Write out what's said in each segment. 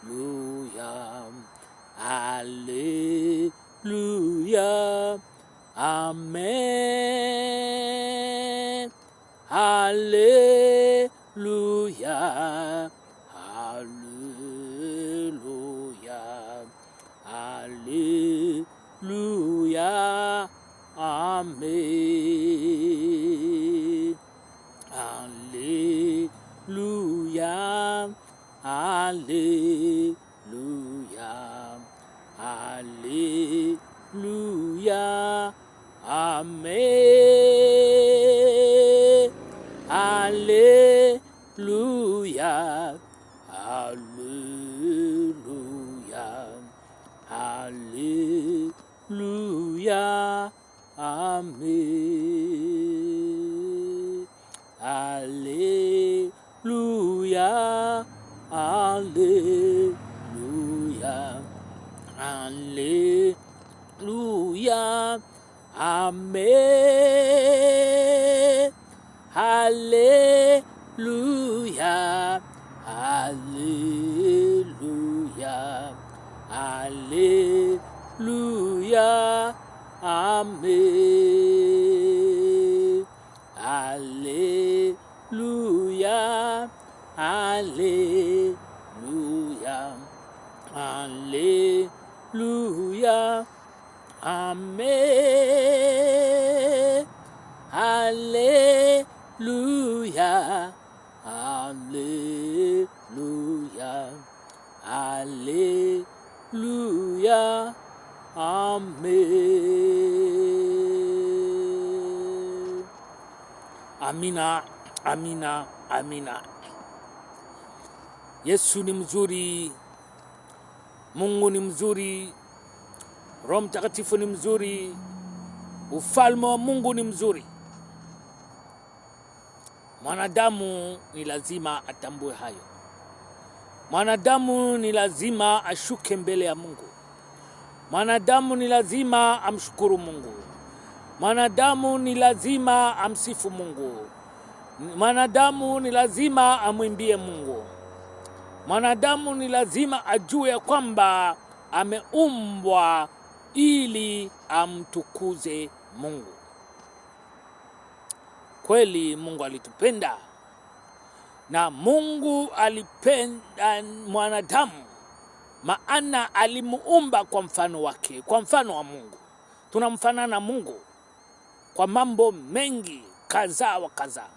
Hallelujah. Hallelujah. Amen. Hallelujah. Hallelujah. Hallelujah. Amen. Hallelujah. Hallelujah. Hallelujah. Amen. Hallelujah. Hallelujah. Hallelujah. Amen. Hallelujah. Hallelujah. Hallelujah. Amen. Hallelujah. Hallelujah. Hallelujah. Amen. Hallelujah. Hallelujah. Hallelujah. Amen. Hallelujah. Hallelujah. Hallelujah. Amen. Amina, amina, amina. Yesu ni mzuri, Mungu ni mzuri, Roho Mtakatifu ni mzuri, ufalme wa Mungu ni mzuri. Mwanadamu ni lazima atambue hayo. Mwanadamu ni lazima ashuke mbele ya Mungu. Mwanadamu ni lazima amshukuru Mungu. Mwanadamu ni lazima amsifu Mungu. Mwanadamu ni lazima amwimbie Mungu. Mwanadamu ni lazima ajue ya kwamba ameumbwa ili amtukuze Mungu. Kweli Mungu alitupenda, na Mungu alipenda mwanadamu, maana alimuumba kwa mfano wake, kwa mfano wa Mungu. Tunamfanana na Mungu kwa mambo mengi kadhaa wa kadhaa,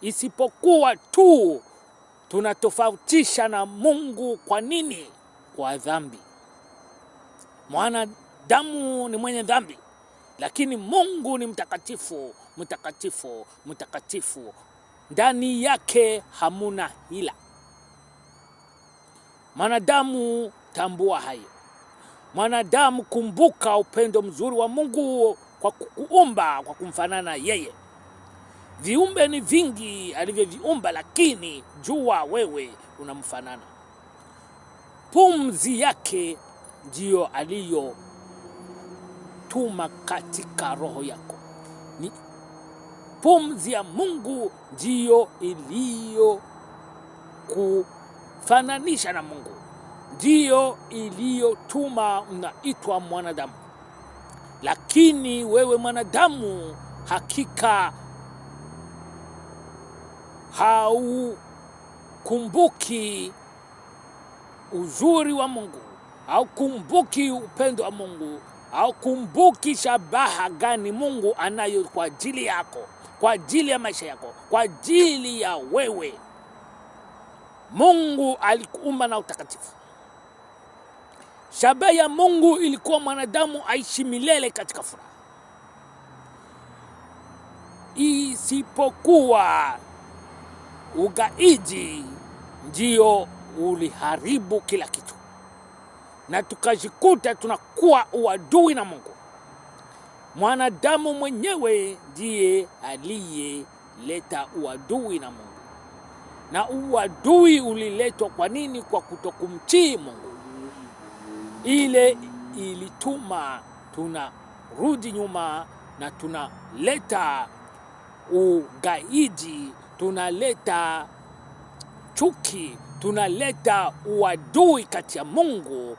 isipokuwa tu tunatofautisha na Mungu. Kwa nini? Kwa dhambi. Mwanadamu ni mwenye dhambi, lakini Mungu ni mtakatifu, mtakatifu, mtakatifu. Ndani yake hamuna hila. Mwanadamu, tambua hayo. Mwanadamu, kumbuka upendo mzuri wa Mungu kwa kukuumba, kwa kumfanana yeye. Viumbe ni vingi alivyoviumba, lakini jua wewe unamfanana. Pumzi yake ndiyo aliyotuma katika roho yako. Ni pumzi ya Mungu ndiyo iliyo kufananisha na Mungu, ndiyo iliyotuma unaitwa mwanadamu. Lakini wewe mwanadamu, hakika haukumbuki uzuri wa Mungu, haukumbuki upendo wa Mungu, haukumbuki shabaha gani Mungu anayo kwa ajili yako, kwa ajili ya maisha yako, kwa ajili ya wewe. Mungu alikuumba na utakatifu. Shabaha ya Mungu ilikuwa mwanadamu aishi milele katika furaha. Isipokuwa ugaidi ndio uliharibu kila kitu, na tukajikuta tunakuwa uadui na Mungu. Mwanadamu mwenyewe ndiye aliyeleta uadui na Mungu, na uadui uliletwa kwa nini? Kwa kutokumtii Mungu. Ile ilituma tunarudi nyuma na tunaleta ugaidi, tunaleta chuki, tunaleta uadui kati ya Mungu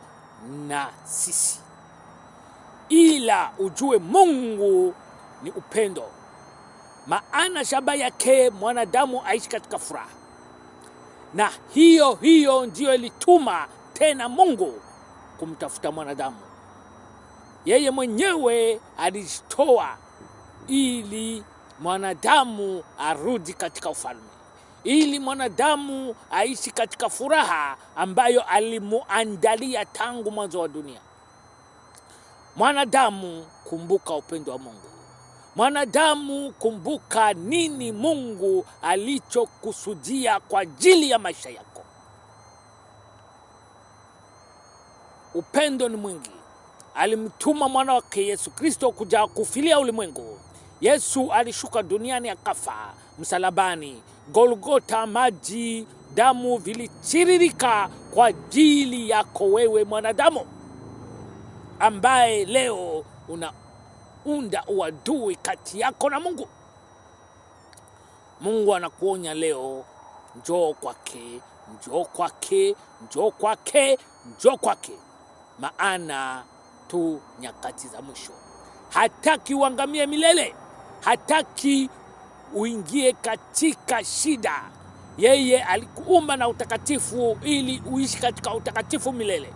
na sisi. Ila ujue Mungu ni upendo, maana shabaha yake mwanadamu aishi katika furaha. Na hiyo ndiyo ilituma tena Mungu kumtafuta mwanadamu. Yeye mwenyewe alijitoa ili mwanadamu arudi katika ufalme, ili mwanadamu aishi katika furaha ambayo alimuandalia tangu mwanzo wa dunia. Mwanadamu, kumbuka upendo wa Mungu. Mwanadamu, kumbuka nini Mungu alichokusudia kwa ajili ya maisha yako. Upendo ni mwingi. Alimtuma mwana wake Yesu Kristo kuja kufilia ulimwengu. Yesu alishuka duniani akafa msalabani Golgotha, maji, damu vilichiririka kwa ajili yako wewe mwanadamu, ambaye leo unaunda uadui kati yako na Mungu. Mungu anakuonya leo, njoo kwake, njoo kwake, njoo kwake, njoo kwake, maana tu nyakati za mwisho. Hataki uangamie milele, hataki uingie katika shida. Yeye alikuumba na utakatifu ili uishi katika utakatifu milele.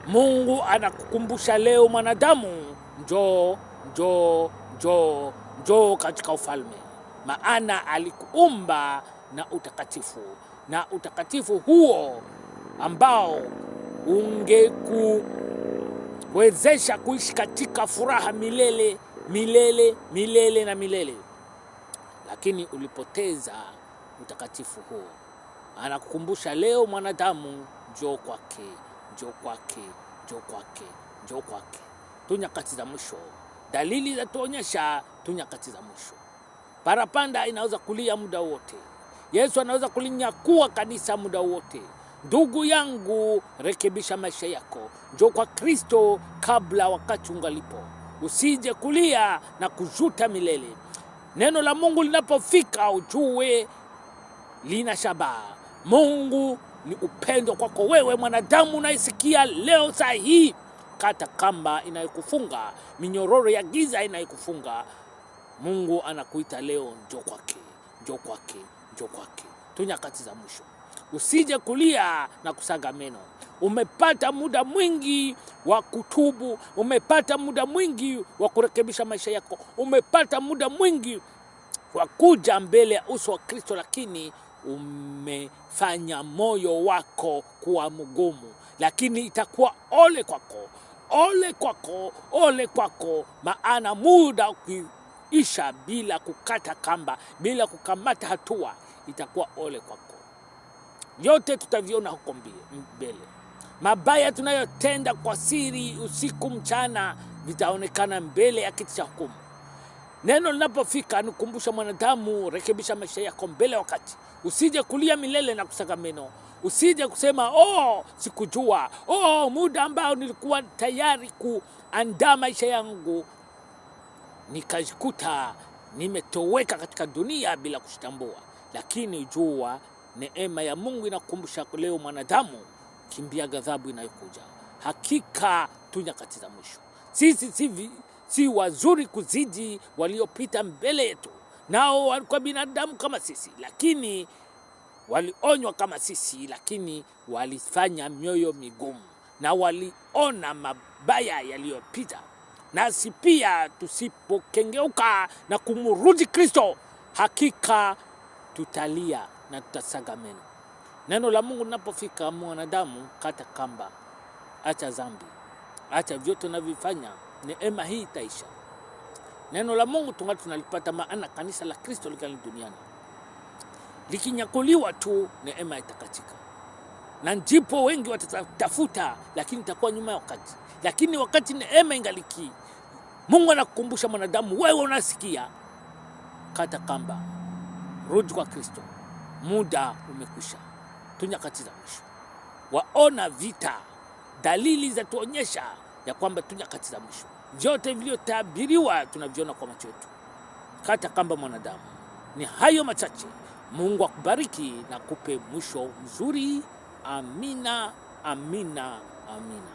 Mungu anakukumbusha leo mwanadamu, njoo, njoo, njoo, njoo katika ufalme, maana alikuumba na utakatifu, na utakatifu huo ambao ungekuwezesha kuishi katika furaha milele, milele, milele na milele. Lakini ulipoteza utakatifu huo. Anakukumbusha leo mwanadamu, njoo kwake, njoo kwake, njoo kwake, njoo kwake. Tu nyakati za mwisho. Dalili za tuonyesha tu nyakati za mwisho. Parapanda inaweza kulia muda wote. Yesu anaweza kulinyakua kanisa muda wote. Ndugu yangu, rekebisha maisha yako. Njoo kwa Kristo kabla wakati ungalipo. Usije kulia na kujuta milele. Neno la Mungu linapofika ujue lina shabaha. Mungu ni upendo kwako wewe mwanadamu unaisikia leo saa hii. Kata kamba inayokufunga, minyororo ya giza inayokufunga. Mungu anakuita leo, njoo kwake, njoo kwake, njoo kwake. Tu nyakati za mwisho. Usije kulia na kusaga meno. Umepata muda mwingi wa kutubu, umepata muda mwingi wa kurekebisha maisha yako, umepata muda mwingi wa kuja mbele ya uso wa Kristo, lakini umefanya moyo wako kuwa mgumu. Lakini itakuwa ole kwako, ole kwako, ole kwako, maana muda ukiisha bila kukata kamba, bila kukamata hatua, itakuwa ole kwako. Yote tutaviona huko mbele. Mabaya tunayotenda kwa siri usiku mchana vitaonekana mbele ya kiti cha hukumu. Neno linapofika nikumbusha mwanadamu, rekebisha maisha yako mbele wakati. Usije kulia milele na kusaga meno. Usije kusema sikujua. Muda ambao nilikuwa tayari kuandaa maisha yangu nikajikuta nimetoweka katika dunia bila kujitambua. Lakini jua neema ya Mungu inakukumbusha leo mwanadamu, kimbia ghadhabu inayokuja. Hakika tu nyakati za mwisho. Sisi si wazuri kuzidi waliopita mbele yetu. Nao walikuwa binadamu kama sisi, lakini walionywa kama sisi, lakini walifanya mioyo migumu na waliona mabaya yaliyopita. Nasi pia tusipokengeuka na kumrudi Kristo, hakika tutalia na tutasaga meno. Neno la Mungu linapofika, mwanadamu, kata kamba, acha dhambi, acha vyote unavyofanya, neema hii itaisha. Neno la Mungu tunalipata, maana kanisa la Kristo likali duniani. Likinyakuliwa tu, neema itakatika. Na ndipo wengi watatafuta, lakini itakuwa nyuma ya wakati. Lakini wakati neema ingaliki, Mungu anakukumbusha mwanadamu, wewe unasikia, kata kamba, rudi kwa Kristo. Muda umekwisha. Tu nyakati za mwisho. Waona vita, dalili za tuonyesha ya kwamba tu nyakati za mwisho. Vyote vilivyotabiriwa tunaviona kwa macho yetu. Kata kamba mwanadamu. Ni hayo machache. Mungu akubariki na kupe mwisho mzuri. Amina, amina, amina.